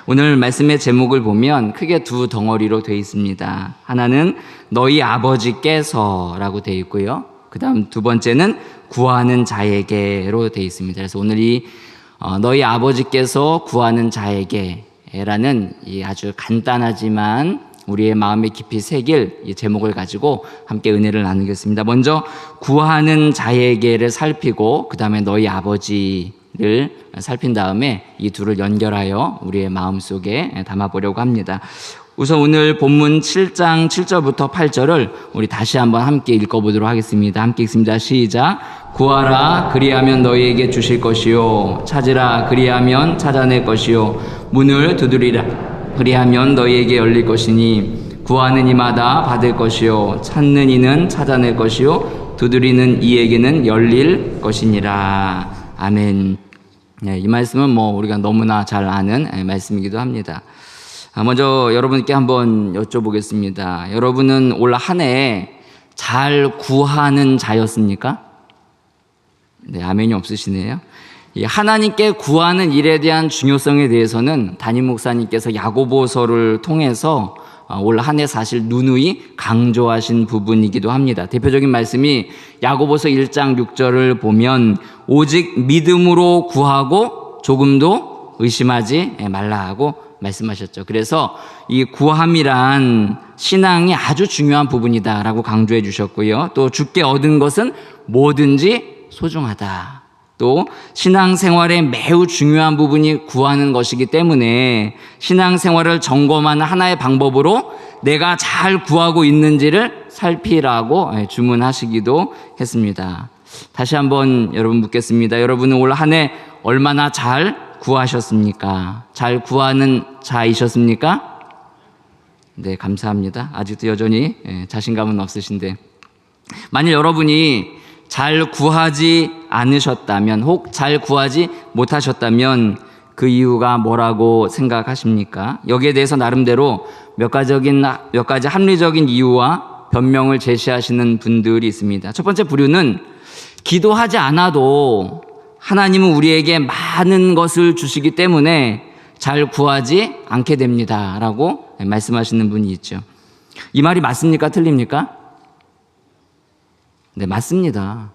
오늘 말씀의 제목을 보면 크게 두 덩어리로 되어 있습니다. 하나는 너희 아버지께서라고 되어 있고요. 그 다음 두 번째는 구하는 자에게로 되어 있습니다. 그래서 오늘 이 너희 아버지께서 구하는 자에게라는 이 아주 간단하지만 우리의 마음에 깊이 새길 이 제목을 가지고 함께 은혜를 나누겠습니다. 먼저 구하는 자에게를 살피고 그 다음에 너희 아버지를 살핀 다음에 이 둘을 연결하여 우리의 마음속에 담아보려고 합니다. 우선 오늘 본문 7장 7절부터 8절을 우리 다시 한번 함께 읽어보도록 하겠습니다. 함께 읽습니다. 시작. 구하라 그리하면 너희에게 주실 것이요 찾으라 그리하면 찾아낼 것이요 문을 두드리라 그리하면 너희에게 열릴 것이니 구하는 이마다 받을 것이요 찾는 이는 찾아낼 것이요 두드리는 이에게는 열릴 것이니라. 아멘. 네, 이 말씀은 우리가 너무나 잘 아는 말씀이기도 합니다. 먼저 여러분께 한번 여쭤보겠습니다. 여러분은 올 한 해 잘 구하는 자였습니까? 네, 아멘이 없으시네요. 하나님께 구하는 일에 대한 중요성에 대해서는 담임 목사님께서 야고보서를 통해서 올 한 해 사실 누누이 강조하신 부분이기도 합니다. 대표적인 말씀이 야고보서 1장 6절을 보면 오직 믿음으로 구하고 조금도 의심하지 말라 하고 말씀하셨죠. 그래서 이 구함이란 신앙이 아주 중요한 부분이다라고 강조해 주셨고요. 또 주께 얻은 것은 뭐든지 소중하다. 또 신앙생활의 매우 중요한 부분이 구하는 것이기 때문에 신앙생활을 점검하는 하나의 방법으로 내가 잘 구하고 있는지를 살피라고 주문하시기도 했습니다. 다시 한번 여러분 묻겠습니다. 여러분은 올 한 해 얼마나 잘 구하셨습니까? 잘 구하는 자이셨습니까? 네, 감사합니다. 아직도 여전히 자신감은 없으신데, 만일 여러분이 잘 구하지 않으셨다면 혹 잘 구하지 못하셨다면 그 이유가 뭐라고 생각하십니까? 여기에 대해서 나름대로 몇 가지 합리적인 이유와 변명을 제시하시는 분들이 있습니다. 첫 번째 부류는 기도하지 않아도 하나님은 우리에게 많은 것을 주시기 때문에 잘 구하지 않게 됩니다 라고 말씀하시는 분이 있죠. 이 말이 맞습니까? 틀립니까? 네, 맞습니다.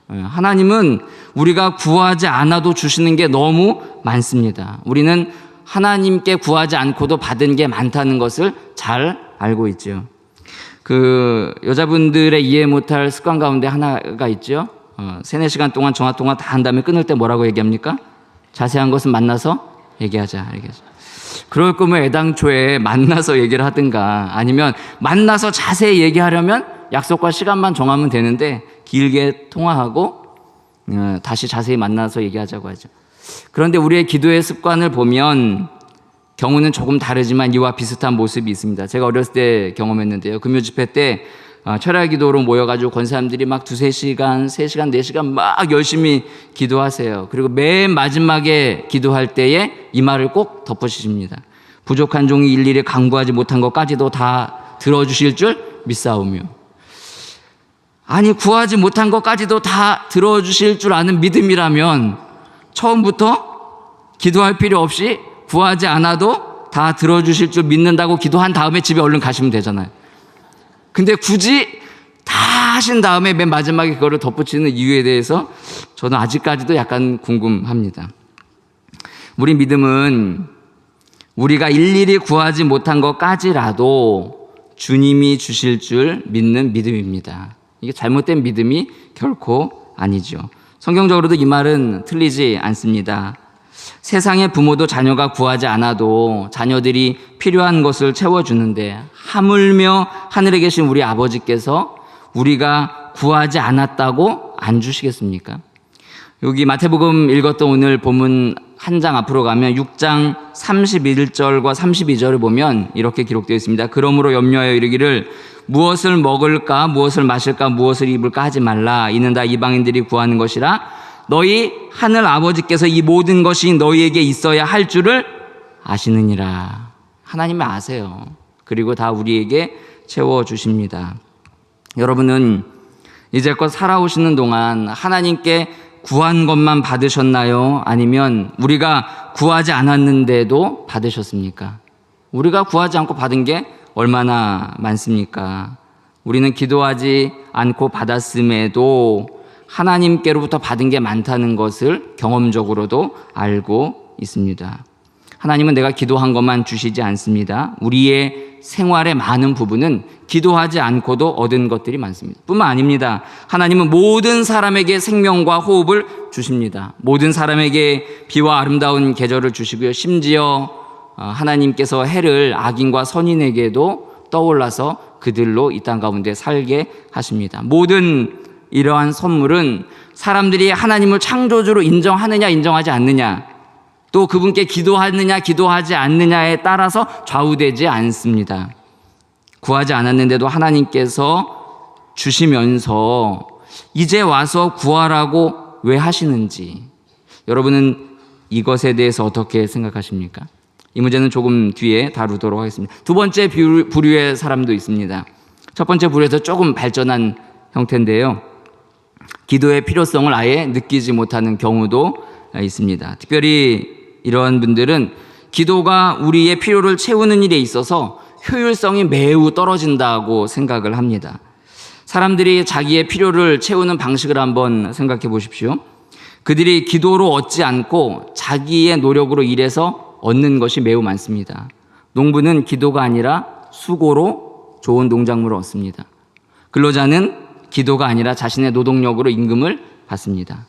하나님은 우리가 구하지 않아도 주시는 게 너무 많습니다. 우리는 하나님께 구하지 않고도 받은 게 많다는 것을 잘 알고 있죠. 여자분들의 이해 못할 습관 가운데 하나가 있죠. 3-4시간 동안 전화통화 다 한 다음에 끊을 때 뭐라고 얘기합니까? 자세한 것은 만나서 얘기하자. 그럴 거면 애당초에 만나서 얘기를 하든가 아니면 만나서 자세히 얘기하려면 약속과 시간만 정하면 되는데 길게 통화하고 다시 자세히 만나서 얘기하자고 하죠. 그런데 우리의 기도의 습관을 보면 경우는 조금 다르지만 이와 비슷한 모습이 있습니다. 제가 어렸을 때 경험했는데요. 금요 집회 때 철야 기도로 모여가지고 권사님들이 막 2-3시간, 3시간, 4시간 막 열심히 기도하세요. 그리고 맨 마지막에 기도할 때에 이 말을 꼭 덧붙이십니다. 부족한 종이 일일이 간구하지 못한 것까지도 다 들어주실 줄 믿사오며. 아니, 구하지 못한 것까지도 다 들어주실 줄 아는 믿음이라면 처음부터 기도할 필요 없이 구하지 않아도 다 들어주실 줄 믿는다고 기도한 다음에 집에 얼른 가시면 되잖아요. 근데 굳이 다 하신 다음에 맨 마지막에 그거를 덧붙이는 이유에 대해서 저는 아직까지도 약간 궁금합니다. 우리 믿음은 우리가 일일이 구하지 못한 것까지라도 주님이 주실 줄 믿는 믿음입니다. 이게 잘못된 믿음이 결코 아니죠. 성경적으로도 이 말은 틀리지 않습니다. 세상의 부모도 자녀가 구하지 않아도 자녀들이 필요한 것을 채워주는데 하물며 하늘에 계신 우리 아버지께서 우리가 구하지 않았다고 안 주시겠습니까? 여기 마태복음 읽었던 오늘 본문 한 장 앞으로 가면 6장 31절과 32절을 보면 이렇게 기록되어 있습니다. 그러므로 염려하여 이르기를 무엇을 먹을까 무엇을 마실까 무엇을 입을까 하지 말라. 이는 다 이방인들이 구하는 것이라. 너희 하늘 아버지께서 이 모든 것이 너희에게 있어야 할 줄을 아시느니라. 하나님이 아세요. 그리고 다 우리에게 채워주십니다. 여러분은 이제껏 살아오시는 동안 하나님께 구한 것만 받으셨나요? 아니면 우리가 구하지 않았는데도 받으셨습니까? 우리가 구하지 않고 받은 게 얼마나 많습니까? 우리는 기도하지 않고 받았음에도 하나님께로부터 받은 게 많다는 것을 경험적으로도 알고 있습니다. 하나님은 내가 기도한 것만 주시지 않습니다. 우리의 생활의 많은 부분은 기도하지 않고도 얻은 것들이 많습니다. 뿐만 아닙니다. 하나님은 모든 사람에게 생명과 호흡을 주십니다. 모든 사람에게 비와 아름다운 계절을 주시고요. 심지어 하나님께서 해를 악인과 선인에게도 떠올라서 그들로 이 땅 가운데 살게 하십니다. 모든 이러한 선물은 사람들이 하나님을 창조주로 인정하느냐 인정하지 않느냐, 또 그분께 기도하느냐 기도하지 않느냐에 따라서 좌우되지 않습니다. 구하지 않았는데도 하나님께서 주시면서 이제 와서 구하라고 왜 하시는지, 여러분은 이것에 대해서 어떻게 생각하십니까? 이 문제는 조금 뒤에 다루도록 하겠습니다. 두 번째 부류의 사람도 있습니다. 첫 번째 부류에서 조금 발전한 형태인데요. 기도의 필요성을 아예 느끼지 못하는 경우도 있습니다. 특별히 이러한 분들은 기도가 우리의 필요를 채우는 일에 있어서 효율성이 매우 떨어진다고 생각을 합니다. 사람들이 자기의 필요를 채우는 방식을 한번 생각해 보십시오. 그들이 기도로 얻지 않고 자기의 노력으로 일해서 얻는 것이 매우 많습니다. 농부는 기도가 아니라 수고로 좋은 농작물을 얻습니다. 근로자는 기도가 아니라 자신의 노동력으로 임금을 받습니다.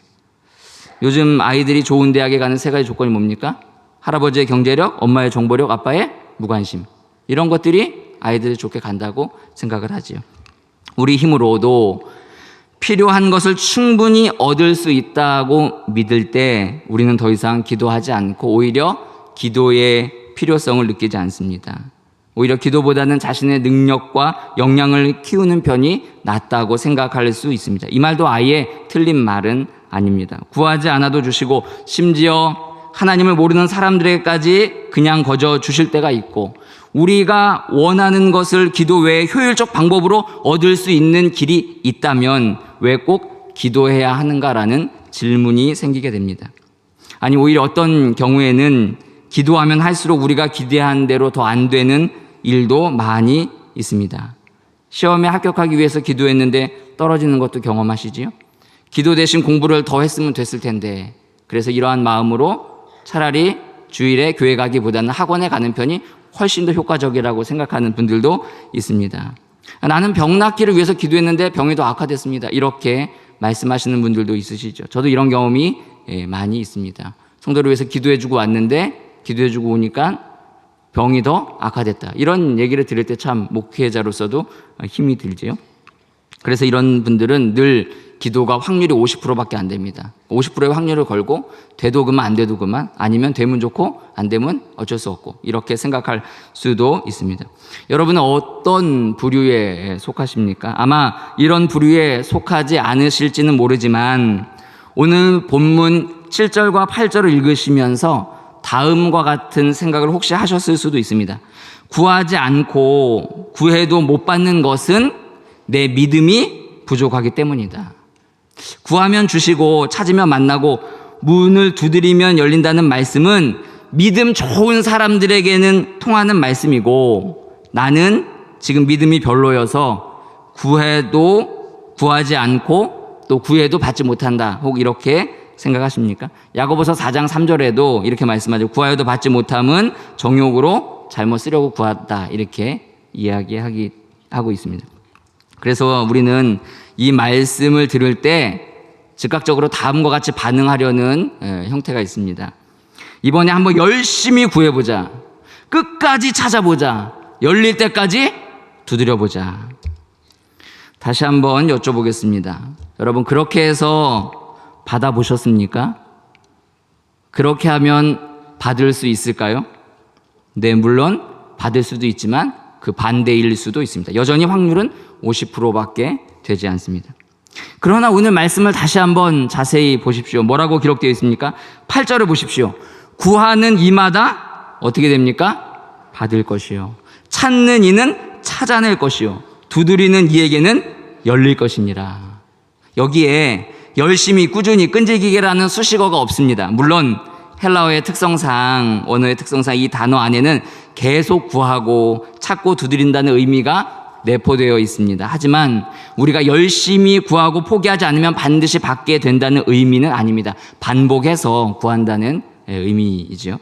요즘 아이들이 좋은 대학에 가는 세 가지 조건이 뭡니까? 할아버지의 경제력, 엄마의 정보력, 아빠의 무관심. 이런 것들이 아이들이 좋게 간다고 생각을 하지요. 우리 힘으로도 필요한 것을 충분히 얻을 수 있다고 믿을 때 우리는 더 이상 기도하지 않고 오히려 기도의 필요성을 느끼지 않습니다. 오히려 기도보다는 자신의 능력과 역량을 키우는 편이 낫다고 생각할 수 있습니다. 이 말도 아예 틀린 말은 아닙니다. 구하지 않아도 주시고 심지어 하나님을 모르는 사람들에게까지 그냥 거저 주실 때가 있고, 우리가 원하는 것을 기도 외에 효율적 방법으로 얻을 수 있는 길이 있다면 왜 꼭 기도해야 하는가라는 질문이 생기게 됩니다. 아니, 오히려 어떤 경우에는 기도하면 할수록 우리가 기대한 대로 더 안 되는 일도 많이 있습니다. 시험에 합격하기 위해서 기도했는데 떨어지는 것도 경험하시지요? 기도 대신 공부를 더 했으면 됐을 텐데, 그래서 이러한 마음으로 차라리 주일에 교회 가기보다는 학원에 가는 편이 훨씬 더 효과적이라고 생각하는 분들도 있습니다. 나는 병 낫기를 위해서 기도했는데 병이 더 악화됐습니다. 이렇게 말씀하시는 분들도 있으시죠. 저도 이런 경험이 많이 있습니다. 성도를 위해서 기도해주고 왔는데 기도해주고 오니까 병이 더 악화됐다. 이런 얘기를 들을 때 참 목회자로서도 힘이 들지요. 그래서 이런 분들은 늘 기도가 확률이 50%밖에 안 됩니다. 50%의 확률을 걸고 돼도 그만 안 돼도 그만, 아니면 되면 좋고 안 되면 어쩔 수 없고, 이렇게 생각할 수도 있습니다. 여러분은 어떤 부류에 속하십니까? 아마 이런 부류에 속하지 않으실지는 모르지만 오늘 본문 7절과 8절을 읽으시면서 다음과 같은 생각을 혹시 하셨을 수도 있습니다. 구하지 않고 구해도 못 받는 것은 내 믿음이 부족하기 때문이다. 구하면 주시고 찾으면 만나고 문을 두드리면 열린다는 말씀은 믿음 좋은 사람들에게는 통하는 말씀이고, 나는 지금 믿음이 별로여서 구해도 구하지 않고 또 구해도 받지 못한다. 혹 이렇게 생각하십니까? 야고보서 4장 3절에도 이렇게 말씀하죠. 구하여도 받지 못함은 정욕으로 잘못 쓰려고 구한다. 이렇게 이야기하고 있습니다. 그래서 우리는 이 말씀을 들을 때 즉각적으로 다음과 같이 반응하려는 형태가 있습니다. 이번에 한번 열심히 구해보자. 끝까지 찾아보자. 열릴 때까지 두드려보자. 다시 한번 여쭤보겠습니다. 여러분, 그렇게 해서 받아보셨습니까? 그렇게 하면 받을 수 있을까요? 네, 물론 받을 수도 있지만 그 반대일 수도 있습니다. 여전히 확률은 50%밖에 되지 않습니다. 그러나 오늘 말씀을 다시 한번 자세히 보십시오. 뭐라고 기록되어 있습니까? 8절을 보십시오. 구하는 이마다 어떻게 됩니까? 받을 것이요. 찾는 이는 찾아낼 것이요. 두드리는 이에게는 열릴 것이니라. 여기에 열심히, 꾸준히, 끈질기게라는 수식어가 없습니다. 물론 헬라어의 특성상, 언어의 특성상 이 단어 안에는 계속 구하고 찾고 두드린다는 의미가 내포되어 있습니다. 하지만 우리가 열심히 구하고 포기하지 않으면 반드시 받게 된다는 의미는 아닙니다. 반복해서 구한다는 의미이지요.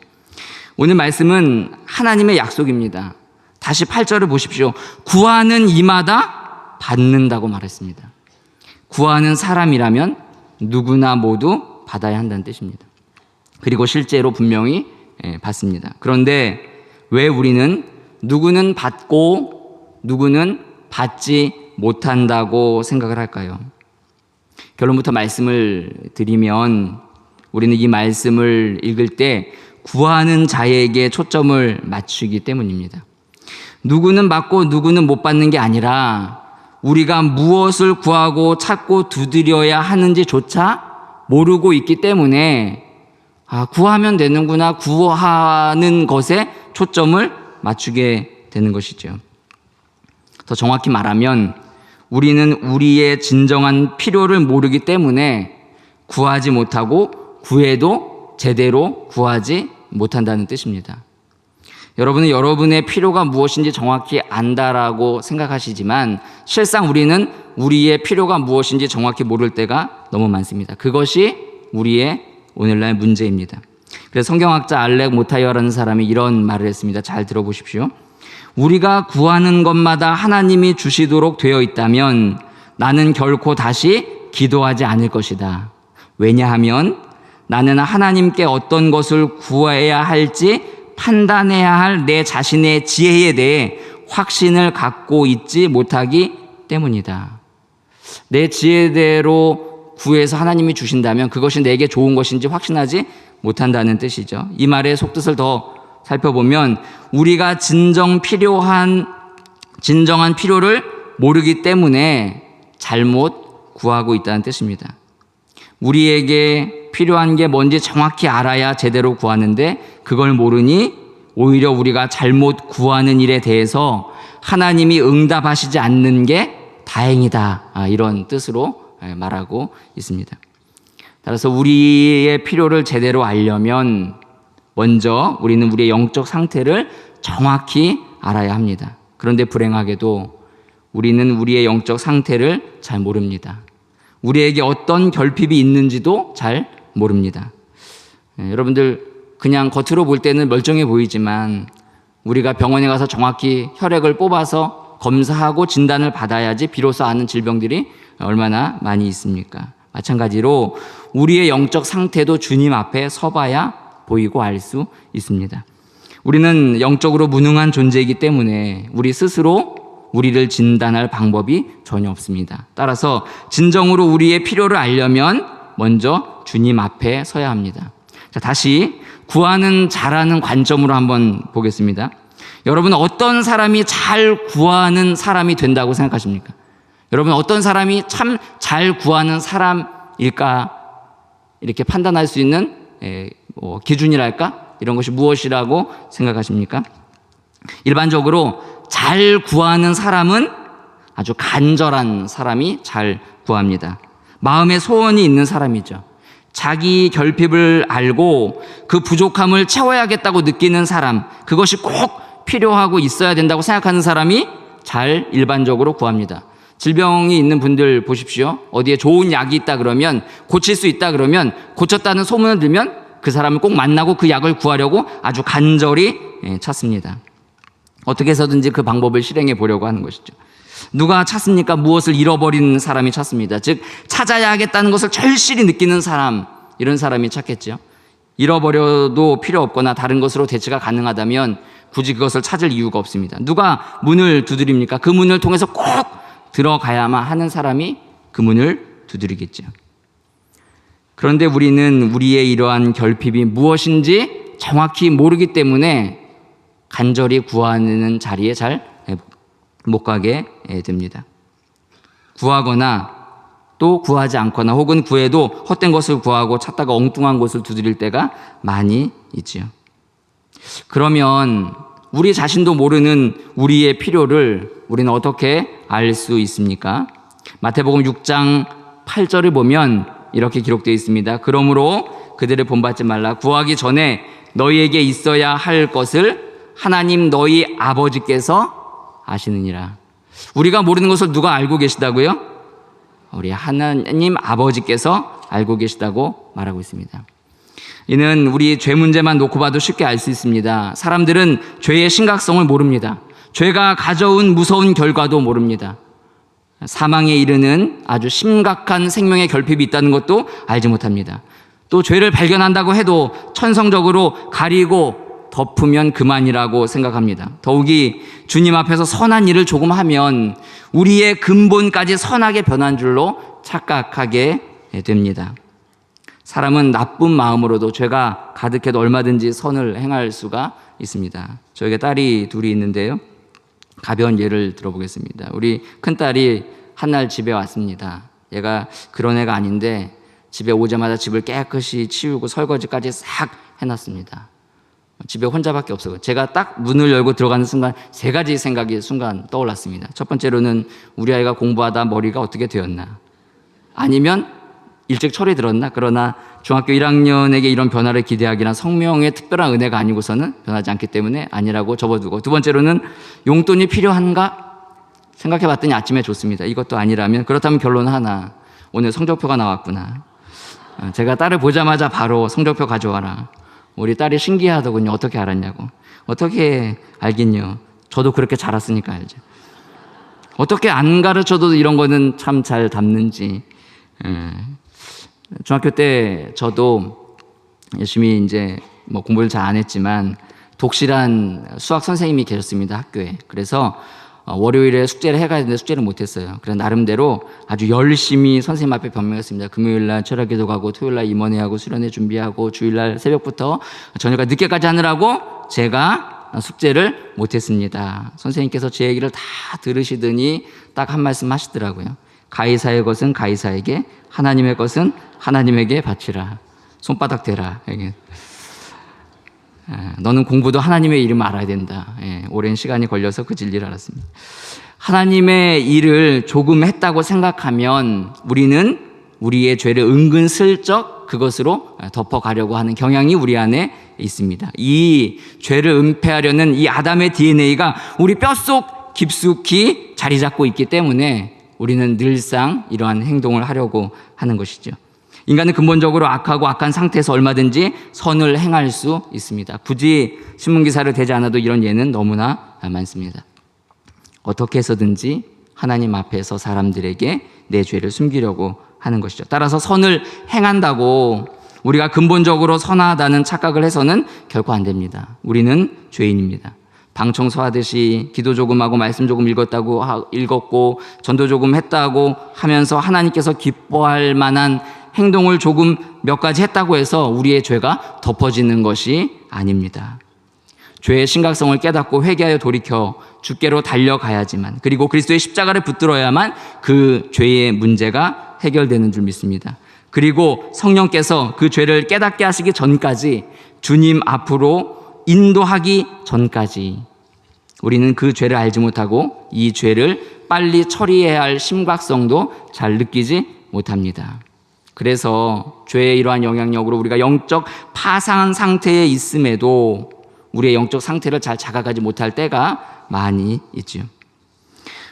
오늘 말씀은 하나님의 약속입니다. 다시 8절을 보십시오. 구하는 이마다 받는다고 말했습니다. 구하는 사람이라면 누구나 모두 받아야 한다는 뜻입니다. 그리고 실제로 분명히 받습니다. 그런데 왜 우리는 누구는 받고 누구는 받지 못한다고 생각을 할까요? 결론부터 말씀을 드리면 우리는 이 말씀을 읽을 때 구하는 자에게 초점을 맞추기 때문입니다. 누구는 받고 누구는 못 받는 게 아니라 우리가 무엇을 구하고 찾고 두드려야 하는지조차 모르고 있기 때문에 구하면 되는구나, 구하는 것에 초점을 맞추게 되는 것이죠. 더 정확히 말하면 우리는 우리의 진정한 필요를 모르기 때문에 구하지 못하고 구해도 제대로 구하지 못한다는 뜻입니다. 여러분은 여러분의 필요가 무엇인지 정확히 안다라고 생각하시지만 실상 우리는 우리의 필요가 무엇인지 정확히 모를 때가 너무 많습니다. 그것이 우리의 오늘날 문제입니다. 그래서 성경학자 알렉 모타이어라는 사람이 이런 말을 했습니다. 잘 들어보십시오. 우리가 구하는 것마다 하나님이 주시도록 되어 있다면 나는 결코 다시 기도하지 않을 것이다. 왜냐하면 나는 하나님께 어떤 것을 구해야 할지 판단해야 할 내 자신의 지혜에 대해 확신을 갖고 있지 못하기 때문이다. 내 지혜대로 구해서 하나님이 주신다면 그것이 내게 좋은 것인지 확신하지 못한다는 뜻이죠. 이 말의 속뜻을 더 살펴보면 우리가 진정한 필요를 모르기 때문에 잘못 구하고 있다는 뜻입니다. 우리에게 필요한 게 뭔지 정확히 알아야 제대로 구하는데 그걸 모르니 오히려 우리가 잘못 구하는 일에 대해서 하나님이 응답하시지 않는 게 다행이다. 이런 뜻으로 말하고 있습니다. 따라서 우리의 필요를 제대로 알려면 먼저 우리는 우리의 영적 상태를 정확히 알아야 합니다. 그런데 불행하게도 우리는 우리의 영적 상태를 잘 모릅니다. 우리에게 어떤 결핍이 있는지도 잘 모릅니다. 여러분들 그냥 겉으로 볼 때는 멀쩡해 보이지만 우리가 병원에 가서 정확히 혈액을 뽑아서 검사하고 진단을 받아야지 비로소 아는 질병들이 얼마나 많이 있습니까? 마찬가지로 우리의 영적 상태도 주님 앞에 서봐야 보이고 알 수 있습니다. 우리는 영적으로 무능한 존재이기 때문에 우리 스스로 우리를 진단할 방법이 전혀 없습니다. 따라서 진정으로 우리의 필요를 알려면 먼저 주님 앞에 서야 합니다. 자, 다시 구하는 자라는 관점으로 한번 보겠습니다. 여러분 어떤 사람이 잘 구하는 사람이 된다고 생각하십니까? 여러분 어떤 사람이 참 잘 구하는 사람일까? 이렇게 판단할 수 있는 기준이랄까? 이런 것이 무엇이라고 생각하십니까? 일반적으로 잘 구하는 사람은 아주 간절한 사람이 잘 구합니다. 마음에 소원이 있는 사람이죠. 자기 결핍을 알고 그 부족함을 채워야겠다고 느끼는 사람, 그것이 꼭 필요하고 있어야 된다고 생각하는 사람이 잘 일반적으로 구합니다. 질병이 있는 분들 보십시오. 어디에 좋은 약이 있다 그러면, 고칠 수 있다 그러면, 고쳤다는 소문을 들면 그 사람을 꼭 만나고 그 약을 구하려고 아주 간절히 찾습니다. 어떻게 해서든지 그 방법을 실행해 보려고 하는 것이죠. 누가 찾습니까? 무엇을 잃어버린 사람이 찾습니다. 즉 찾아야 하겠다는 것을 절실히 느끼는 사람, 이런 사람이 찾겠죠. 잃어버려도 필요 없거나 다른 것으로 대체가 가능하다면 굳이 그것을 찾을 이유가 없습니다. 누가 문을 두드립니까? 그 문을 통해서 꼭 들어가야만 하는 사람이 그 문을 두드리겠죠. 그런데 우리는 우리의 이러한 결핍이 무엇인지 정확히 모르기 때문에 간절히 구하는 자리에 잘 못 가게 됩니다. 구하거나 또 구하지 않거나 혹은 구해도 헛된 것을 구하고 찾다가 엉뚱한 곳을 두드릴 때가 많이 있지요. 그러면 우리 자신도 모르는 우리의 필요를 우리는 어떻게 알 수 있습니까? 마태복음 6장 8절을 보면 이렇게 기록되어 있습니다. 그러므로 그들을 본받지 말라. 구하기 전에 너희에게 있어야 할 것을 하나님 너희 아버지께서 아시느니라. 우리가 모르는 것을 누가 알고 계시다고요? 우리 하나님 아버지께서 알고 계시다고 말하고 있습니다. 이는 우리 죄 문제만 놓고 봐도 쉽게 알 수 있습니다. 사람들은 죄의 심각성을 모릅니다. 죄가 가져온 무서운 결과도 모릅니다. 사망에 이르는 아주 심각한 생명의 결핍이 있다는 것도 알지 못합니다. 또 죄를 발견한다고 해도 천성적으로 가리고 덮으면 그만이라고 생각합니다. 더욱이 주님 앞에서 선한 일을 조금 하면 우리의 근본까지 선하게 변한 줄로 착각하게 됩니다. 사람은 나쁜 마음으로도 죄가 가득해도 얼마든지 선을 행할 수가 있습니다. 저에게 딸이 둘이 있는데요. 가벼운 예를 들어보겠습니다. 우리 큰딸이 한날 집에 왔습니다. 얘가 그런 애가 아닌데 집에 오자마자 집을 깨끗이 치우고 설거지까지 싹 해놨습니다. 집에 혼자밖에 없어요. 제가 딱 문을 열고 들어가는 순간 세 가지 생각이 순간 떠올랐습니다. 첫 번째로는 우리 아이가 공부하다 머리가 어떻게 되었나, 아니면 일찍 철이 들었나. 그러나 중학교 1학년에게 이런 변화를 기대하기란 성령의 특별한 은혜가 아니고서는 변하지 않기 때문에 아니라고 접어두고, 두 번째로는 용돈이 필요한가 생각해봤더니 아침에 줬습니다. 이것도 아니라면, 그렇다면 결론 하나, 오늘 성적표가 나왔구나. 제가 딸을 보자마자 바로 성적표 가져와라. 우리 딸이 신기하더군요. 어떻게 알았냐고. 어떻게 알긴요. 저도 그렇게 자랐으니까 알죠. 어떻게 안 가르쳐도 이런 거는 참 잘 담는지. 중학교 때 저도 열심히 이제 뭐 공부를 잘 안 했지만 독실한 수학 선생님이 계셨습니다, 학교에. 그래서 월요일에 숙제를 해가야 되는데 숙제를 못했어요. 그래서 나름대로 아주 열심히 선생님 앞에 변명했습니다. 금요일날 철학기도 가고, 토요일날 임원회하고 수련회 준비하고, 주일날 새벽부터 저녁까지 늦게까지 하느라고 제가 숙제를 못했습니다. 선생님께서 제 얘기를 다 들으시더니 딱 한 말씀 하시더라고요. 가이사의 것은 가이사에게, 하나님의 것은 하나님에게 바치라. 손바닥 대라. 너는 공부도 하나님의 이름을 알아야 된다. 오랜 시간이 걸려서 그 진리를 알았습니다. 하나님의 일을 조금 했다고 생각하면 우리는 우리의 죄를 은근슬쩍 그것으로 덮어가려고 하는 경향이 우리 안에 있습니다. 이 죄를 은폐하려는 이 아담의 DNA가 우리 뼛속 깊숙이 자리 잡고 있기 때문에 우리는 늘상 이러한 행동을 하려고 하는 것이죠. 인간은 근본적으로 악하고 악한 상태에서 얼마든지 선을 행할 수 있습니다. 굳이 신문기사를 대지 않아도 이런 예는 너무나 많습니다. 어떻게 해서든지 하나님 앞에서 사람들에게 내 죄를 숨기려고 하는 것이죠. 따라서 선을 행한다고 우리가 근본적으로 선하다는 착각을 해서는 결코 안 됩니다. 우리는 죄인입니다. 방 청소하듯이 기도 조금 하고 말씀 조금 읽었고 전도 조금 했다고 하면서 하나님께서 기뻐할 만한 행동을 조금 몇 가지 했다고 해서 우리의 죄가 덮어지는 것이 아닙니다. 죄의 심각성을 깨닫고 회개하여 돌이켜 주께로 달려가야지만, 그리고 그리스도의 십자가를 붙들어야만 그 죄의 문제가 해결되는 줄 믿습니다. 그리고 성령께서 그 죄를 깨닫게 하시기 전까지, 주님 앞으로 인도하기 전까지 우리는 그 죄를 알지 못하고 이 죄를 빨리 처리해야 할 심각성도 잘 느끼지 못합니다. 그래서 죄의 이러한 영향력으로 우리가 영적 파상한 상태에 있음에도 우리의 영적 상태를 잘 자각하지 못할 때가 많이 있지요.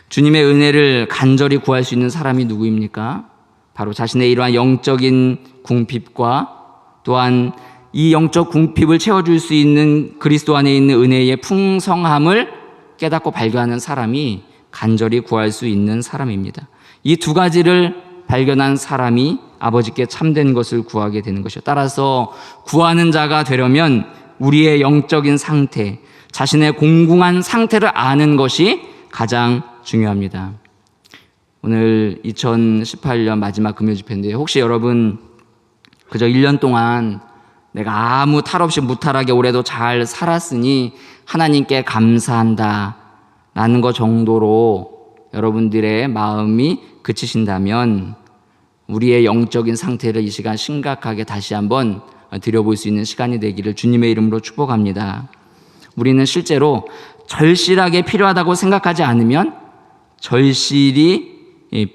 주님의 은혜를 간절히 구할 수 있는 사람이 누구입니까? 바로 자신의 이러한 영적인 궁핍과 또한 이 영적 궁핍을 채워줄 수 있는 그리스도 안에 있는 은혜의 풍성함을 깨닫고 발견하는 사람이 간절히 구할 수 있는 사람입니다. 이 두 가지를 발견한 사람이 아버지께 참된 것을 구하게 되는 것이요. 따라서 구하는 자가 되려면 우리의 영적인 상태, 자신의 공공한 상태를 아는 것이 가장 중요합니다. 오늘 2018년 마지막 금요 집회인데, 혹시 여러분 그저 1년 동안 내가 아무 탈 없이 무탈하게 올해도 잘 살았으니 하나님께 감사한다 라는 것 정도로 여러분들의 마음이 그치신다면 우리의 영적인 상태를 이 시간 심각하게 다시 한번 들여볼 수 있는 시간이 되기를 주님의 이름으로 축복합니다. 우리는 실제로 절실하게 필요하다고 생각하지 않으면 절실히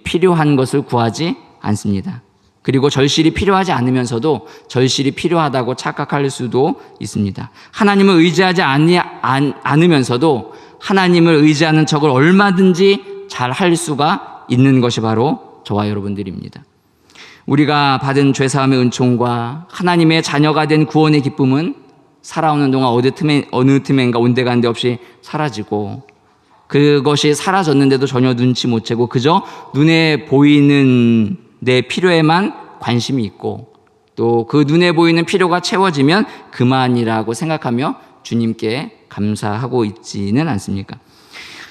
필요한 것을 구하지 않습니다. 그리고 절실히 필요하지 않으면서도 절실히 필요하다고 착각할 수도 있습니다. 하나님을 의지하지 않으면서도 하나님을 의지하는 척을 얼마든지 잘 할 수가 있는 것이 바로 저와 여러분들입니다. 우리가 받은 죄사함의 은총과 하나님의 자녀가 된 구원의 기쁨은 살아오는 동안 어느 틈엔가 온데간데 없이 사라지고, 그것이 사라졌는데도 전혀 눈치 못 채고 그저 눈에 보이는 내 필요에만 관심이 있고, 또 그 눈에 보이는 필요가 채워지면 그만이라고 생각하며 주님께 감사하고 있지는 않습니까?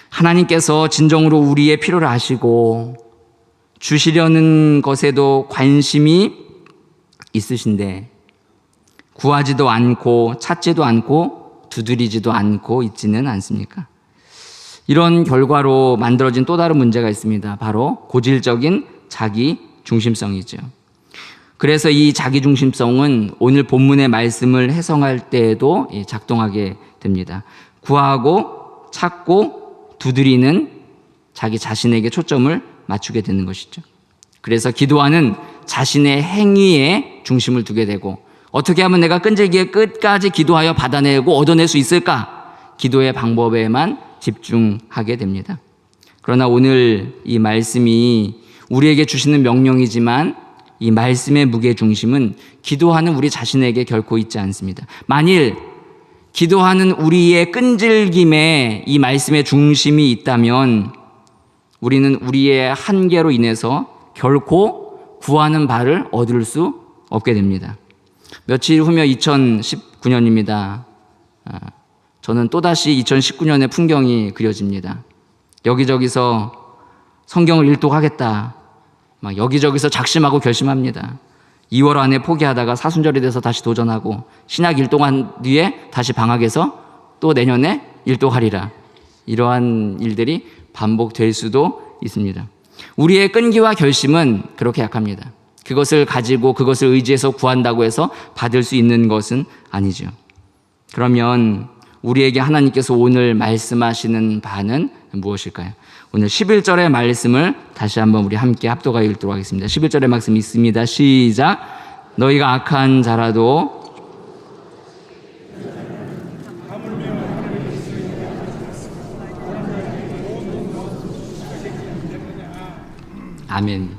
하나님께서 진정으로 우리의 필요를 아시고 주시려는 것에도 관심이 있으신데 구하지도 않고 찾지도 않고 두드리지도 않고 있지는 않습니까? 이런 결과로 만들어진 또 다른 문제가 있습니다. 바로 고질적인 자기 중심성이죠. 그래서 이 자기 중심성은 오늘 본문의 말씀을 해석할 때에도 작동하게 됩니다. 구하고 찾고 두드리는 자기 자신에게 초점을 맞추게 되는 것이죠. 그래서 기도하는 자신의 행위에 중심을 두게 되고, 어떻게 하면 내가 끈질기게 끝까지 기도하여 받아내고 얻어낼 수 있을까? 기도의 방법에만 집중하게 됩니다. 그러나 오늘 이 말씀이 우리에게 주시는 명령이지만 이 말씀의 무게중심은 기도하는 우리 자신에게 결코 있지 않습니다. 만일 기도하는 우리의 끈질김에 이 말씀의 중심이 있다면 우리는 우리의 한계로 인해서 결코 구하는 바를 얻을 수 없게 됩니다. 며칠 후면 2019년입니다. 저는 또다시 2019년의 풍경이 그려집니다. 여기저기서 성경을 일독하겠다, 막 여기저기서 작심하고 결심합니다. 2월 안에 포기하다가 사순절이 돼서 다시 도전하고, 신약 일독한 뒤에 다시 방학해서 또 내년에 일독하리라. 이러한 일들이 반복될 수도 있습니다. 우리의 끈기와 결심은 그렇게 약합니다. 그것을 가지고 그것을 의지해서 구한다고 해서 받을 수 있는 것은 아니죠. 그러면 우리에게 하나님께서 오늘 말씀하시는 바는 무엇일까요? 오늘 11절의 말씀을 다시 한번 우리 함께 합독하여 읽도록 하겠습니다. 11절의 말씀이 있습니다. 시작. 너희가 악한 자라도 아멘.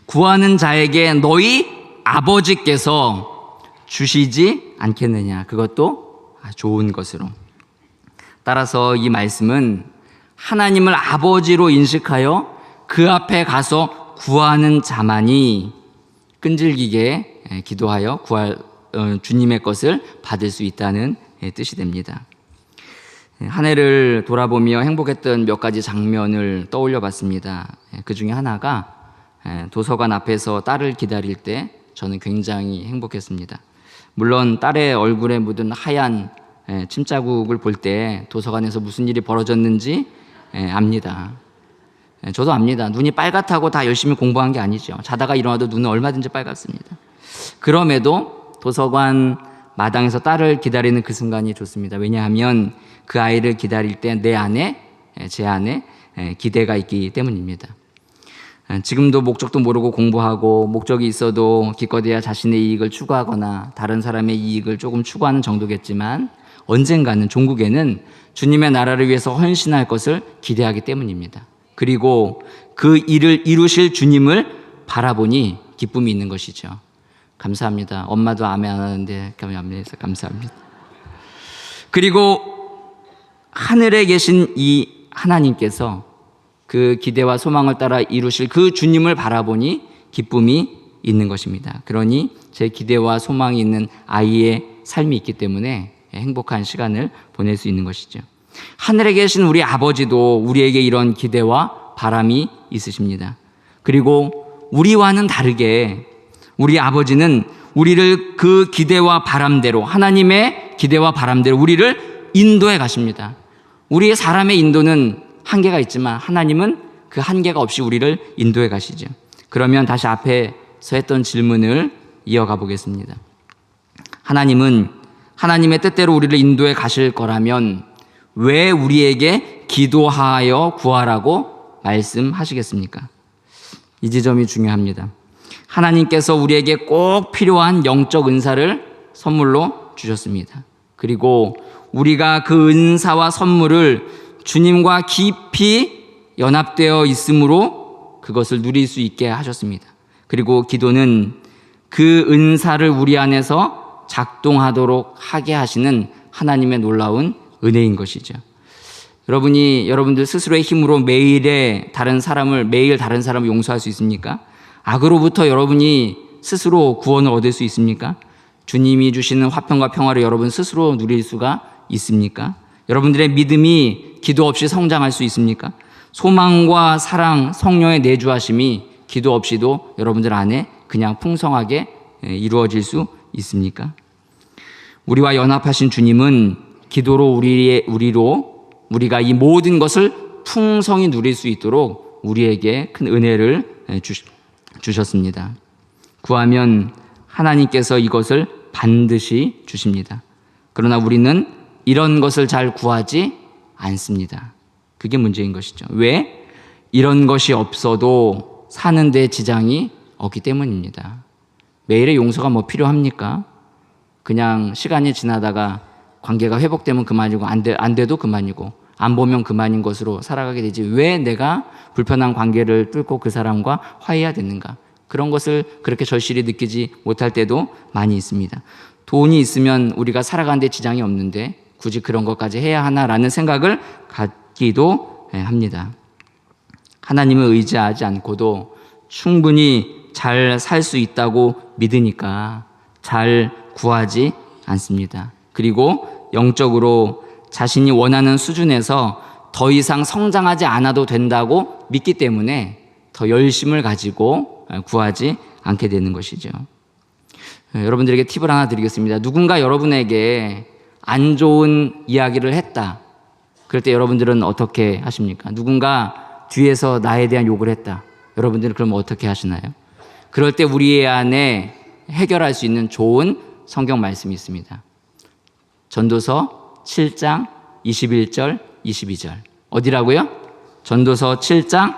구하는 자에게 너희 아버지께서 주시지 않겠느냐. 그것도 좋은 것으로. 따라서 이 말씀은 하나님을 아버지로 인식하여 그 앞에 가서 구하는 자만이 끈질기게 기도하여 구할 주님의 것을 받을 수 있다는 뜻이 됩니다. 한 해를 돌아보며 행복했던 몇 가지 장면을 떠올려 봤습니다. 그 중에 하나가 도서관 앞에서 딸을 기다릴 때 저는 굉장히 행복했습니다. 물론 딸의 얼굴에 묻은 하얀 침자국을 볼 때 도서관에서 무슨 일이 벌어졌는지 압니다. 저도 압니다. 눈이 빨갛다고 다 열심히 공부한 게 아니죠. 자다가 일어나도 눈은 얼마든지 빨갛습니다. 그럼에도 도서관 마당에서 딸을 기다리는 그 순간이 좋습니다. 왜냐하면 그 아이를 기다릴 때 제 안에 기대가 있기 때문입니다. 지금도 목적도 모르고 공부하고 목적이 있어도 기껏해야 자신의 이익을 추구하거나 다른 사람의 이익을 조금 추구하는 정도겠지만 언젠가는 종국에는 주님의 나라를 위해서 헌신할 것을 기대하기 때문입니다. 그리고 그 일을 이루실 주님을 바라보니 기쁨이 있는 것이죠. 감사합니다. 엄마도 아멘 안 하는데 감사합니다. 그리고 하늘에 계신 이 하나님께서 그 기대와 소망을 따라 이루실 그 주님을 바라보니 기쁨이 있는 것입니다. 그러니 제 기대와 소망이 있는 아이의 삶이 있기 때문에 행복한 시간을 보낼 수 있는 것이죠. 하늘에 계신 우리 아버지도 우리에게 이런 기대와 바람이 있으십니다. 그리고 우리와는 다르게 우리 아버지는 우리를 그 기대와 바람대로, 하나님의 기대와 바람대로 우리를 인도해 가십니다. 우리 사람의 인도는 한계가 있지만 하나님은 그 한계가 없이 우리를 인도해 가시죠. 그러면 다시 앞에서 했던 질문을 이어가 보겠습니다. 하나님은 하나님의 뜻대로 우리를 인도해 가실 거라면 왜 우리에게 기도하여 구하라고 말씀하시겠습니까? 이 지점이 중요합니다. 하나님께서 우리에게 꼭 필요한 영적 은사를 선물로 주셨습니다. 그리고 우리가 그 은사와 선물을 주님과 깊이 연합되어 있으므로 그것을 누릴 수 있게 하셨습니다. 그리고 기도는 그 은사를 우리 안에서 작동하도록 하게 하시는 하나님의 놀라운 은혜인 것이죠. 여러분들 스스로의 힘으로 매일 다른 사람을 용서할 수 있습니까? 악으로부터 여러분이 스스로 구원을 얻을 수 있습니까? 주님이 주시는 화평과 평화를 여러분 스스로 누릴 수가 있습니까? 여러분들의 믿음이 기도 없이 성장할 수 있습니까? 소망과 사랑, 성령의 내주하심이 기도 없이도 여러분들 안에 그냥 풍성하게 이루어질 수 있습니까? 우리와 연합하신 주님은 기도로 우리가 이 모든 것을 풍성히 누릴 수 있도록 우리에게 큰 은혜를 주셨습니다. 구하면 하나님께서 이것을 반드시 주십니다. 그러나 우리는 이런 것을 잘 구하지 않습니다. 그게 문제인 것이죠. 왜? 이런 것이 없어도 사는 데 지장이 없기 때문입니다. 매일의 용서가 뭐 필요합니까? 그냥 시간이 지나다가 관계가 회복되면 그만이고 안 돼도 그만이고 안 보면 그만인 것으로 살아가게 되지 왜 내가 불편한 관계를 뚫고 그 사람과 화해해야 되는가? 그런 것을 그렇게 절실히 느끼지 못할 때도 많이 있습니다. 돈이 있으면 우리가 살아가는 데 지장이 없는데 굳이 그런 것까지 해야 하나라는 생각을 갖기도 합니다. 하나님을 의지하지 않고도 충분히 잘 살 수 있다고 믿으니까 잘 구하지 않습니다. 그리고 영적으로 자신이 원하는 수준에서 더 이상 성장하지 않아도 된다고 믿기 때문에 더 열심을 가지고 구하지 않게 되는 것이죠. 여러분들에게 팁을 하나 드리겠습니다. 누군가 여러분에게 안 좋은 이야기를 했다. 그럴 때 여러분들은 어떻게 하십니까? 누군가 뒤에서 나에 대한 욕을 했다. 여러분들은 그럼 어떻게 하시나요? 그럴 때 우리 안에 해결할 수 있는 좋은 성경 말씀이 있습니다. 전도서 7장 21절 22절. 어디라고요? 전도서 7장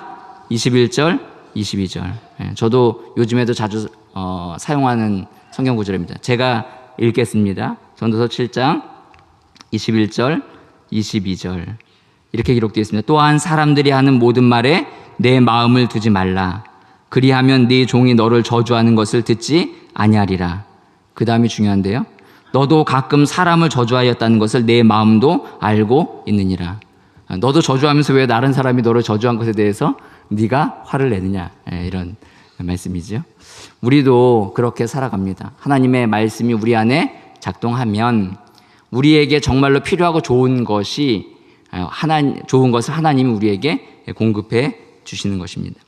21절 22절. 저도 요즘에도 자주 사용하는 성경 구절입니다. 제가 읽겠습니다. 전도서 7장 21절 22절. 이렇게 기록되어 있습니다. 또한 사람들이 하는 모든 말에 내 마음을 두지 말라. 그리하면 네 종이 너를 저주하는 것을 듣지 아니하리라. 그 다음이 중요한데요. 너도 가끔 사람을 저주하였다는 것을 내 마음도 알고 있느니라. 너도 저주하면서 왜 다른 사람이 너를 저주한 것에 대해서 네가 화를 내느냐, 이런 말씀이죠. 우리도 그렇게 살아갑니다. 하나님의 말씀이 우리 안에 작동하면 우리에게 정말로 필요하고 좋은 것을 하나님이 우리에게 공급해 주시는 것입니다.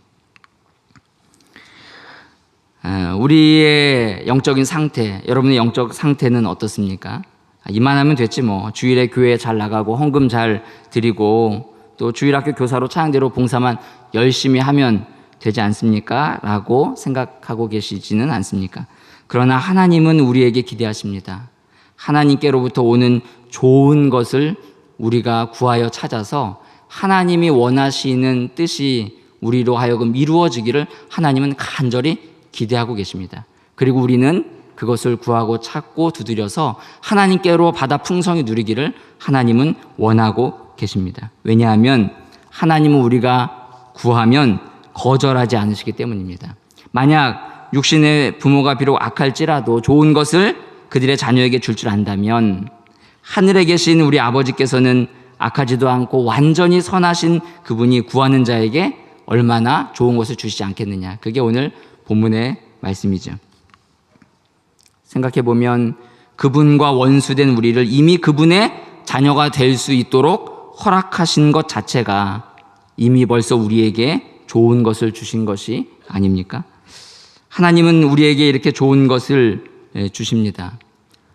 우리의 영적인 상태, 여러분의 영적 상태는 어떻습니까? 이만하면 됐지 뭐. 주일에 교회 잘 나가고 헌금 잘 드리고 또 주일학교 교사로 차양대로 봉사만 열심히 하면 되지 않습니까? 라고 생각하고 계시지는 않습니까? 그러나 하나님은 우리에게 기대하십니다. 하나님께로부터 오는 좋은 것을 우리가 구하여 찾아서 하나님이 원하시는 뜻이 우리로 하여금 이루어지기를 하나님은 간절히 기대하고 계십니다. 그리고 우리는 그것을 구하고 찾고 두드려서 하나님께로 받아 풍성히 누리기를 하나님은 원하고 계십니다. 왜냐하면 하나님은 우리가 구하면 거절하지 않으시기 때문입니다. 만약 육신의 부모가 비록 악할지라도 좋은 것을 그들의 자녀에게 줄 줄 안다면 하늘에 계신 우리 아버지께서는 악하지도 않고 완전히 선하신 그분이 구하는 자에게 얼마나 좋은 것을 주시지 않겠느냐. 그게 오늘 본문의 말씀이죠. 생각해보면 그분과 원수된 우리를 이미 그분의 자녀가 될 수 있도록 허락하신 것 자체가 이미 벌써 우리에게 좋은 것을 주신 것이 아닙니까? 하나님은 우리에게 이렇게 좋은 것을 주십니다.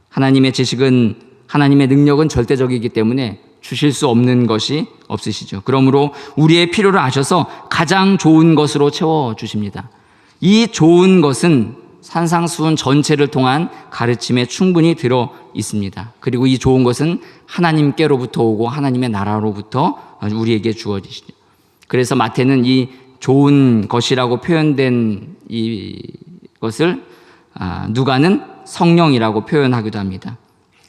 하나님의 지식은, 하나님의 능력은 절대적이기 때문에 주실 수 없는 것이 없으시죠. 그러므로 우리의 필요를 아셔서 가장 좋은 것으로 채워주십니다. 이 좋은 것은 산상수훈 전체를 통한 가르침에 충분히 들어 있습니다. 그리고 이 좋은 것은 하나님께로부터 오고 하나님의 나라로부터 우리에게 주어지시죠. 그래서 마태는 이 좋은 것이라고 표현된 이 것을 누가는 성령이라고 표현하기도 합니다.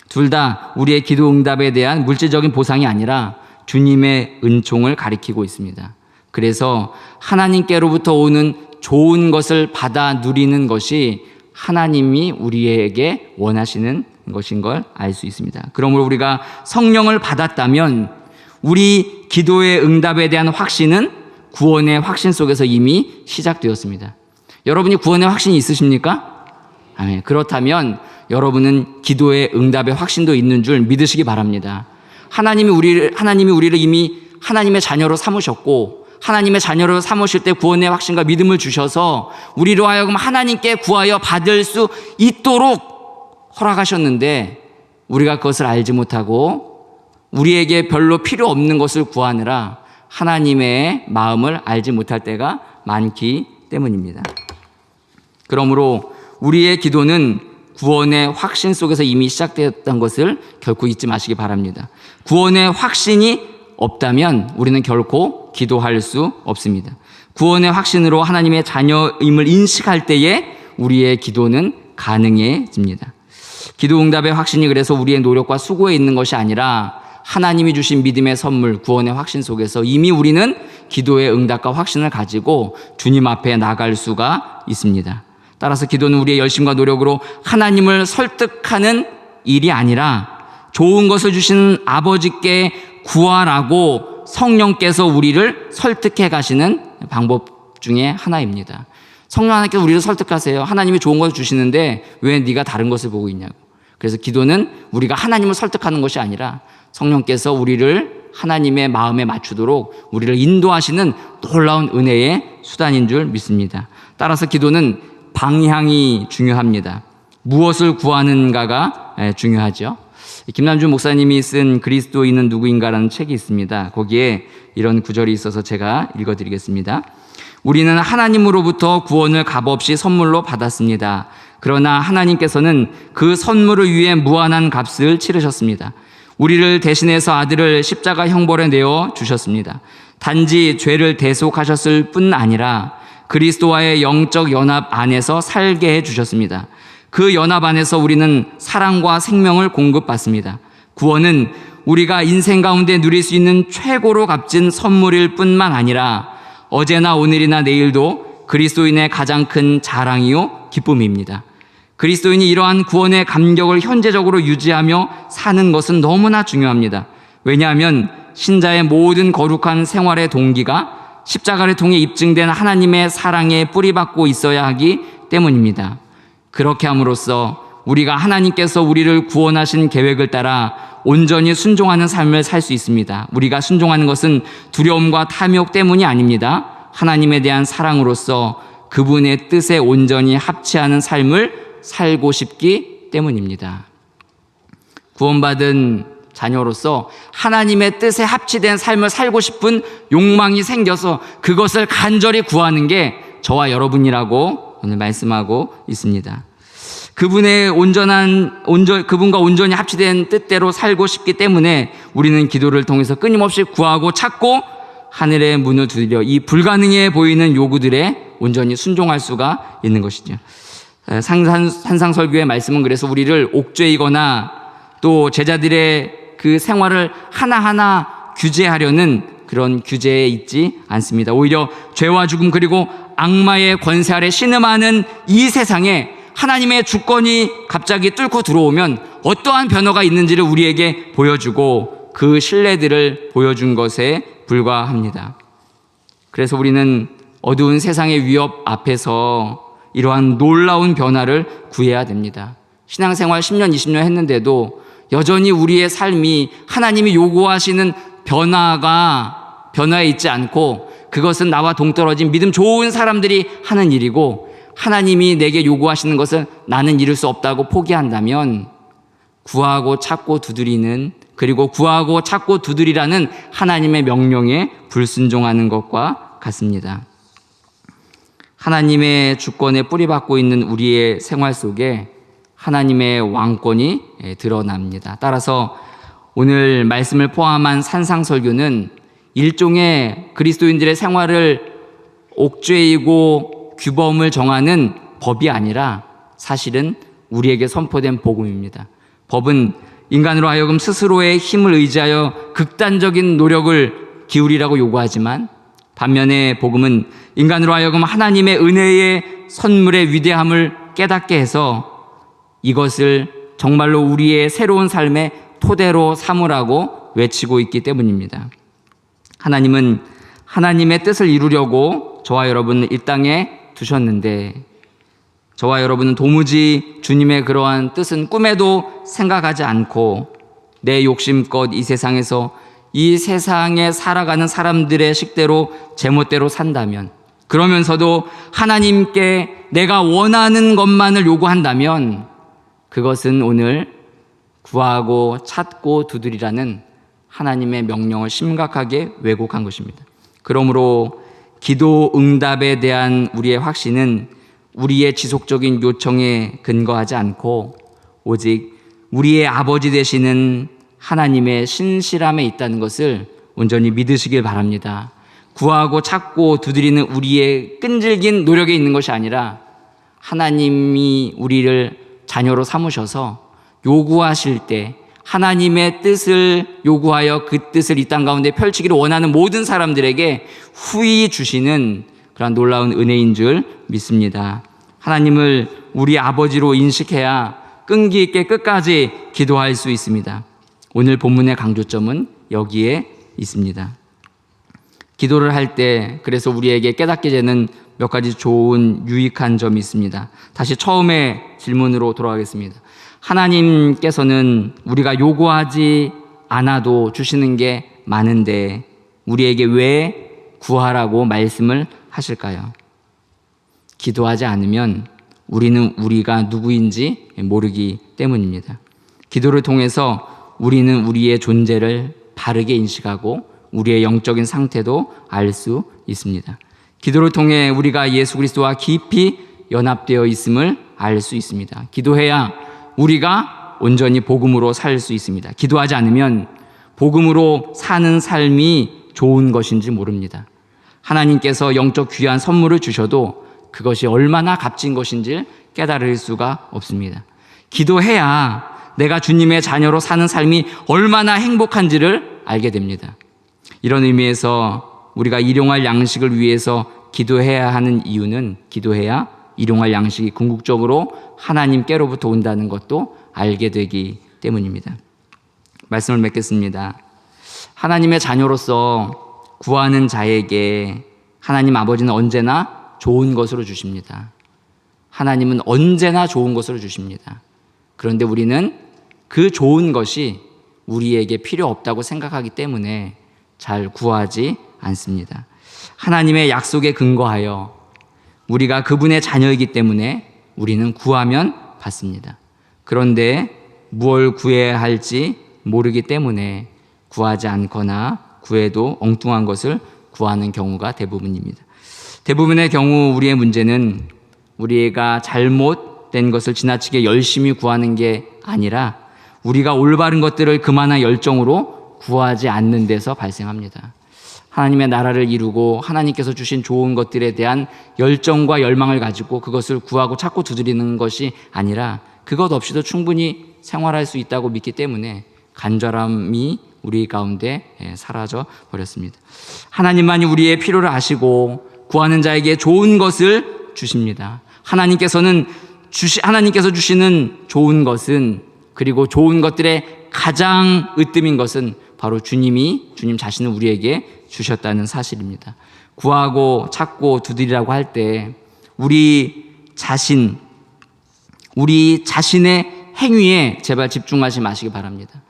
둘 다 우리의 기도 응답에 대한 물질적인 보상이 아니라 주님의 은총을 가리키고 있습니다. 그래서 하나님께로부터 오는 좋은 것을 받아 누리는 것이 하나님이 우리에게 원하시는 것인 걸 알 수 있습니다. 그러므로 우리가 성령을 받았다면 우리 기도의 응답에 대한 확신은 구원의 확신 속에서 이미 시작되었습니다. 여러분이 구원의 확신이 있으십니까? 아멘. 그렇다면 여러분은 기도의 응답의 확신도 있는 줄 믿으시기 바랍니다. 하나님이 우리를 이미 하나님의 자녀로 삼으셨고, 하나님의 자녀로 삼으실 때 구원의 확신과 믿음을 주셔서 우리로 하여금 하나님께 구하여 받을 수 있도록 허락하셨는데, 우리가 그것을 알지 못하고 우리에게 별로 필요 없는 것을 구하느라 하나님의 마음을 알지 못할 때가 많기 때문입니다. 그러므로 우리의 기도는 구원의 확신 속에서 이미 시작되었던 것을 결코 잊지 마시기 바랍니다. 구원의 확신이 없다면 우리는 결코 기도할 수 없습니다. 구원의 확신으로 하나님의 자녀임을 인식할 때에 우리의 기도는 가능해집니다. 기도 응답의 확신이 그래서 우리의 노력과 수고에 있는 것이 아니라 하나님이 주신 믿음의 선물, 구원의 확신 속에서 이미 우리는 기도의 응답과 확신을 가지고 주님 앞에 나갈 수가 있습니다. 따라서 기도는 우리의 열심과 노력으로 하나님을 설득하는 일이 아니라 좋은 것을 주시는 아버지께 구하라고 성령께서 우리를 설득해 가시는 방법 중에 하나입니다. 성령 하나님께서 우리를 설득하세요. 하나님이 좋은 것을 주시는데 왜 네가 다른 것을 보고 있냐고. 그래서 기도는 우리가 하나님을 설득하는 것이 아니라 성령께서 우리를 하나님의 마음에 맞추도록 우리를 인도하시는 놀라운 은혜의 수단인 줄 믿습니다. 따라서 기도는 방향이 중요합니다. 무엇을 구하는가가 중요하죠. 김남준 목사님이 쓴 그리스도인은 누구인가라는 책이 있습니다. 거기에 이런 구절이 있어서 제가 읽어드리겠습니다. 우리는 하나님으로부터 구원을 값없이 선물로 받았습니다. 그러나 하나님께서는 그 선물을 위해 무한한 값을 치르셨습니다. 우리를 대신해서 아들을 십자가 형벌에 내어 주셨습니다. 단지 죄를 대속하셨을 뿐 아니라 그리스도와의 영적 연합 안에서 살게 해주셨습니다. 그 연합 안에서 우리는 사랑과 생명을 공급받습니다. 구원은 우리가 인생 가운데 누릴 수 있는 최고로 값진 선물일 뿐만 아니라 어제나 오늘이나 내일도 그리스도인의 가장 큰 자랑이요 기쁨입니다. 그리스도인이 이러한 구원의 감격을 현재적으로 유지하며 사는 것은 너무나 중요합니다. 왜냐하면 신자의 모든 거룩한 생활의 동기가 십자가를 통해 입증된 하나님의 사랑에 뿌리박고 있어야 하기 때문입니다. 그렇게 함으로써 우리가 하나님께서 우리를 구원하신 계획을 따라 온전히 순종하는 삶을 살 수 있습니다. 우리가 순종하는 것은 두려움과 탐욕 때문이 아닙니다. 하나님에 대한 사랑으로서 그분의 뜻에 온전히 합치하는 삶을 살고 싶기 때문입니다. 구원받은 자녀로서 하나님의 뜻에 합치된 삶을 살고 싶은 욕망이 생겨서 그것을 간절히 구하는 게 저와 여러분이라고 오늘 말씀하고 있습니다. 그분과 온전히 합치된 뜻대로 살고 싶기 때문에 우리는 기도를 통해서 끊임없이 구하고 찾고 하늘의 문을 두드려 이 불가능해 보이는 요구들에 온전히 순종할 수가 있는 것이죠. 산상설교의 말씀은 그래서 우리를 옥죄이거나 또 제자들의 그 생활을 하나하나 규제하려는 그런 규제에 있지 않습니다. 오히려 죄와 죽음 그리고 악마의 권세 아래 신음하는 이 세상에 하나님의 주권이 갑자기 뚫고 들어오면 어떠한 변화가 있는지를 우리에게 보여주고 그 신뢰들을 보여준 것에 불과합니다. 그래서 우리는 어두운 세상의 위협 앞에서 이러한 놀라운 변화를 구해야 됩니다. 신앙생활 10년, 20년 했는데도 여전히 우리의 삶이 하나님이 요구하시는 변화에 있지 않고 그것은 나와 동떨어진 믿음 좋은 사람들이 하는 일이고 하나님이 내게 요구하시는 것을 나는 이룰 수 없다고 포기한다면 구하고 찾고 두드리는 그리고 구하고 찾고 두드리라는 하나님의 명령에 불순종하는 것과 같습니다. 하나님의 주권에 뿌리박고 있는 우리의 생활 속에 하나님의 왕권이 드러납니다. 따라서 오늘 말씀을 포함한 산상설교는 일종의 그리스도인들의 생활을 옥죄이고 규범을 정하는 법이 아니라 사실은 우리에게 선포된 복음입니다. 법은 인간으로 하여금 스스로의 힘을 의지하여 극단적인 노력을 기울이라고 요구하지만, 반면에 복음은 인간으로 하여금 하나님의 은혜의 선물의 위대함을 깨닫게 해서 이것을 정말로 우리의 새로운 삶의 토대로 삼으라고 외치고 있기 때문입니다. 하나님은 하나님의 뜻을 이루려고 저와 여러분을 이 땅에 두셨는데, 저와 여러분은 도무지 주님의 그러한 뜻은 꿈에도 생각하지 않고 내 욕심껏 이 세상에서 이 세상에 살아가는 사람들의 식대로 제멋대로 산다면, 그러면서도 하나님께 내가 원하는 것만을 요구한다면 그것은 오늘 구하고 찾고 두드리라는 하나님의 명령을 심각하게 왜곡한 것입니다. 그러므로 기도 응답에 대한 우리의 확신은 우리의 지속적인 요청에 근거하지 않고 오직 우리의 아버지 되시는 하나님의 신실함에 있다는 것을 온전히 믿으시길 바랍니다. 구하고 찾고 두드리는 우리의 끈질긴 노력에 있는 것이 아니라 하나님이 우리를 자녀로 삼으셔서 요구하실 때 하나님의 뜻을 요구하여 그 뜻을 이 땅 가운데 펼치기를 원하는 모든 사람들에게 후히 주시는 그런 놀라운 은혜인 줄 믿습니다. 하나님을 우리 아버지로 인식해야 끈기 있게 끝까지 기도할 수 있습니다. 오늘 본문의 강조점은 여기에 있습니다. 기도를 할 때 그래서 우리에게 깨닫게 되는 몇 가지 좋은 유익한 점이 있습니다. 다시 처음에 질문으로 돌아가겠습니다. 하나님께서는 우리가 요구하지 않아도 주시는 게 많은데 우리에게 왜 구하라고 말씀을 하실까요? 기도하지 않으면 우리는 우리가 누구인지 모르기 때문입니다. 기도를 통해서 우리는 우리의 존재를 바르게 인식하고 우리의 영적인 상태도 알 수 있습니다. 기도를 통해 우리가 예수 그리스도와 깊이 연합되어 있음을 알 수 있습니다. 기도해야 우리가 온전히 복음으로 살 수 있습니다. 기도하지 않으면 복음으로 사는 삶이 좋은 것인지 모릅니다. 하나님께서 영적 귀한 선물을 주셔도 그것이 얼마나 값진 것인지 깨달을 수가 없습니다. 기도해야 내가 주님의 자녀로 사는 삶이 얼마나 행복한지를 알게 됩니다. 이런 의미에서 우리가 일용할 양식을 위해서 기도해야 하는 이유는 기도해야 일용할 양식이 궁극적으로 하나님께로부터 온다는 것도 알게 되기 때문입니다. 말씀을 맺겠습니다. 하나님의 자녀로서 구하는 자에게 하나님 아버지는 언제나 좋은 것으로 주십니다. 하나님은 언제나 좋은 것으로 주십니다. 그런데 우리는 그 좋은 것이 우리에게 필요 없다고 생각하기 때문에 잘 구하지 않습니다. 하나님의 약속에 근거하여 우리가 그분의 자녀이기 때문에 우리는 구하면 받습니다. 그런데 무엇을 구해야 할지 모르기 때문에 구하지 않거나 구해도 엉뚱한 것을 구하는 경우가 대부분입니다. 대부분의 경우 우리의 문제는 우리가 잘못된 것을 지나치게 열심히 구하는 게 아니라 우리가 올바른 것들을 그만한 열정으로 구하지 않는 데서 발생합니다. 하나님의 나라를 이루고 하나님께서 주신 좋은 것들에 대한 열정과 열망을 가지고 그것을 구하고 찾고 두드리는 것이 아니라 그것 없이도 충분히 생활할 수 있다고 믿기 때문에 간절함이 우리 가운데 사라져 버렸습니다. 하나님만이 우리의 필요를 아시고 구하는 자에게 좋은 것을 주십니다. 하나님께서 주시는 좋은 것은, 그리고 좋은 것들의 가장 으뜸인 것은 바로 주님 자신을 우리에게 주셨다는 사실입니다. 구하고 찾고 두드리라고 할 때 우리 자신의 행위에 제발 집중하지 마시기 바랍니다.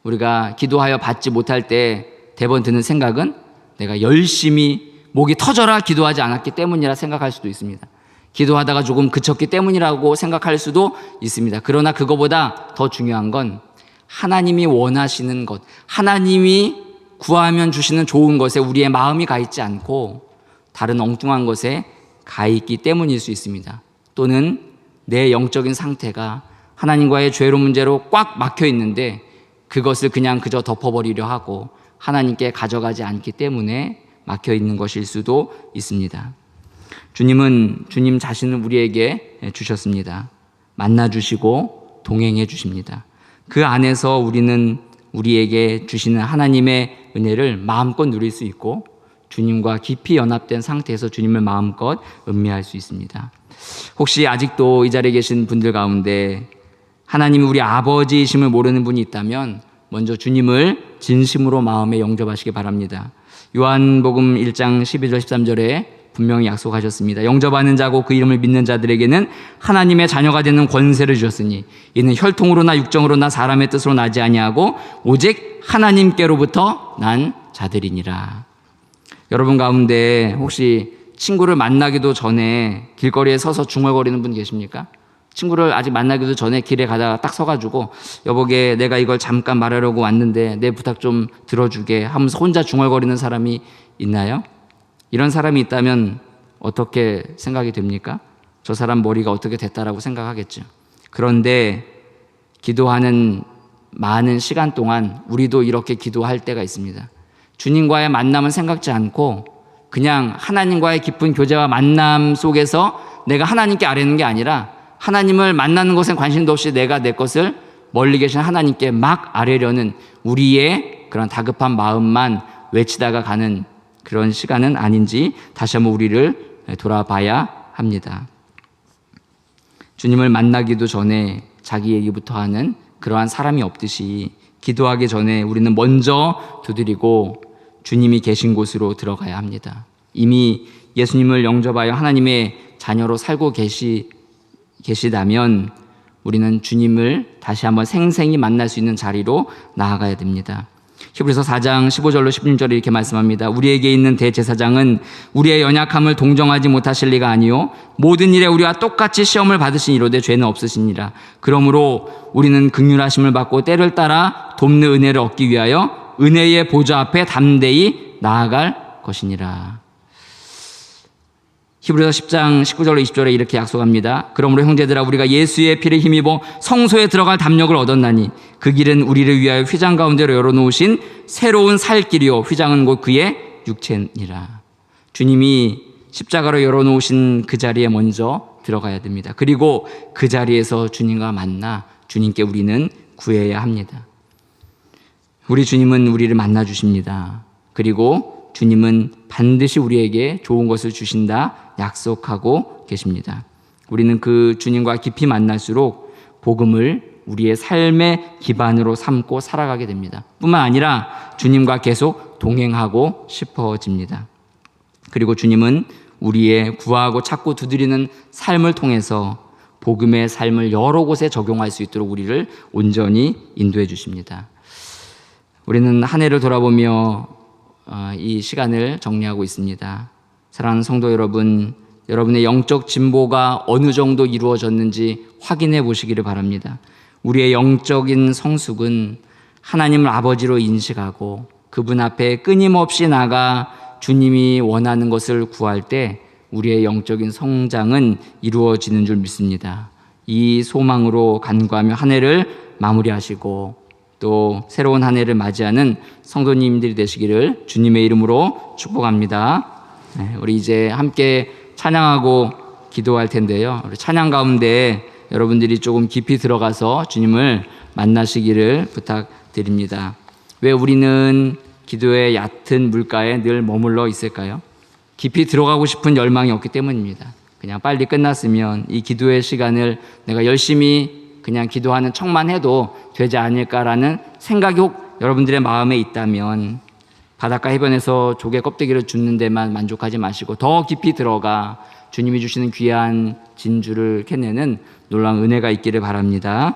우리가 기도하여 받지 못할 때 대번 드는 생각은 내가 열심히 목이 터져라 기도하지 않았기 때문이라 생각할 수도 있습니다. 기도하다가 조금 그쳤기 때문이라고 생각할 수도 있습니다. 그러나 그거보다 더 중요한 건 하나님이 원하시는 것, 하나님이 구하면 주시는 좋은 것에 우리의 마음이 가 있지 않고 다른 엉뚱한 것에 가 있기 때문일 수 있습니다. 또는 내 영적인 상태가 하나님과의 죄로 문제로 꽉 막혀 있는데 그것을 그저 덮어버리려 하고 하나님께 가져가지 않기 때문에 막혀 있는 것일 수도 있습니다. 주님은 주님 자신을 우리에게 주셨습니다. 만나주시고 동행해 주십니다. 그 안에서 우리는 우리에게 주시는 하나님의 은혜를 마음껏 누릴 수 있고 주님과 깊이 연합된 상태에서 주님을 마음껏 음미할 수 있습니다. 혹시 아직도 이 자리에 계신 분들 가운데 하나님이 우리 아버지이심을 모르는 분이 있다면 먼저 주님을 진심으로 마음에 영접하시기 바랍니다. 요한복음 1장 12절 13절에 분명히 약속하셨습니다. 영접하는 자고 그 이름을 믿는 자들에게는 하나님의 자녀가 되는 권세를 주셨으니 이는 혈통으로나 육정으로나 사람의 뜻으로 나지 아니하고 오직 하나님께로부터 난 자들이니라. 여러분 가운데 혹시 친구를 만나기도 전에 길거리에 서서 중얼거리는 분 계십니까? 친구를 아직 만나기도 전에 길에 가다가 딱 서가지고 여보게 내가 이걸 잠깐 말하려고 왔는데 내 부탁 좀 들어주게 하면서 혼자 중얼거리는 사람이 있나요? 이런 사람이 있다면 어떻게 생각이 됩니까? 저 사람 머리가 어떻게 됐다라고 생각하겠죠. 그런데 기도하는 많은 시간 동안 우리도 이렇게 기도할 때가 있습니다. 주님과의 만남은 생각지 않고 그냥 하나님과의 깊은 교제와 만남 속에서 내가 하나님께 아뢰는 게 아니라 하나님을 만나는 것엔 관심도 없이 내가 내 것을 멀리 계신 하나님께 막 아뢰려는 우리의 그런 다급한 마음만 외치다가 가는 그런 시간은 아닌지 다시 한번 우리를 돌아봐야 합니다. 주님을 만나기도 전에 자기 얘기부터 하는 그러한 사람이 없듯이 기도하기 전에 우리는 먼저 두드리고 주님이 계신 곳으로 들어가야 합니다. 이미 예수님을 영접하여 하나님의 자녀로 살고 계시다면 우리는 주님을 다시 한번 생생히 만날 수 있는 자리로 나아가야 됩니다. 히브리서 4장 15절로 16절에 이렇게 말씀합니다. 우리에게 있는 대제사장은 우리의 연약함을 동정하지 못하실 리가 아니요 모든 일에 우리와 똑같이 시험을 받으신 이로되 죄는 없으시니라. 그러므로 우리는 긍휼하심을 받고 때를 따라 돕는 은혜를 얻기 위하여 은혜의 보좌 앞에 담대히 나아갈 것이니라. 히브리서 10장 19절로 20절에 이렇게 약속합니다. 그러므로 형제들아 우리가 예수의 피를 힘입어 성소에 들어갈 담력을 얻었나니 그 길은 우리를 위하여 휘장 가운데로 열어놓으신 새로운 살 길이요 휘장은 곧 그의 육체니라. 주님이 십자가로 열어놓으신 그 자리에 먼저 들어가야 됩니다. 그리고 그 자리에서 주님과 만나 주님께 우리는 구해야 합니다. 우리 주님은 우리를 만나 주십니다. 그리고 주님은 반드시 우리에게 좋은 것을 주신다 약속하고 계십니다. 우리는 그 주님과 깊이 만날수록 복음을 우리의 삶의 기반으로 삼고 살아가게 됩니다. 뿐만 아니라 주님과 계속 동행하고 싶어집니다. 그리고 주님은 우리의 구하고 찾고 두드리는 삶을 통해서 복음의 삶을 여러 곳에 적용할 수 있도록 우리를 온전히 인도해 주십니다. 우리는 한 해를 돌아보며 이 시간을 정리하고 있습니다. 사랑하는 성도 여러분, 여러분의 영적 진보가 어느 정도 이루어졌는지 확인해 보시기를 바랍니다. 우리의 영적인 성숙은 하나님을 아버지로 인식하고 그분 앞에 끊임없이 나가 주님이 원하는 것을 구할 때 우리의 영적인 성장은 이루어지는 줄 믿습니다. 이 소망으로 간구하며 한 해를 마무리하시고 또 새로운 한 해를 맞이하는 성도님들이 되시기를 주님의 이름으로 축복합니다. 우리 이제 함께 찬양하고 기도할 텐데요. 우리 찬양 가운데 여러분들이 조금 깊이 들어가서 주님을 만나시기를 부탁드립니다. 왜 우리는 기도의 얕은 물가에 늘 머물러 있을까요? 깊이 들어가고 싶은 열망이 없기 때문입니다. 그냥 빨리 끝났으면 이 기도의 시간을 내가 열심히 그냥 기도하는 척만 해도 되지 않을까라는 생각이 혹 여러분들의 마음에 있다면 바닷가 해변에서 조개 껍데기를 줍는 데만 만족하지 마시고 더 깊이 들어가 주님이 주시는 귀한 진주를 캐내는 놀라운 은혜가 있기를 바랍니다.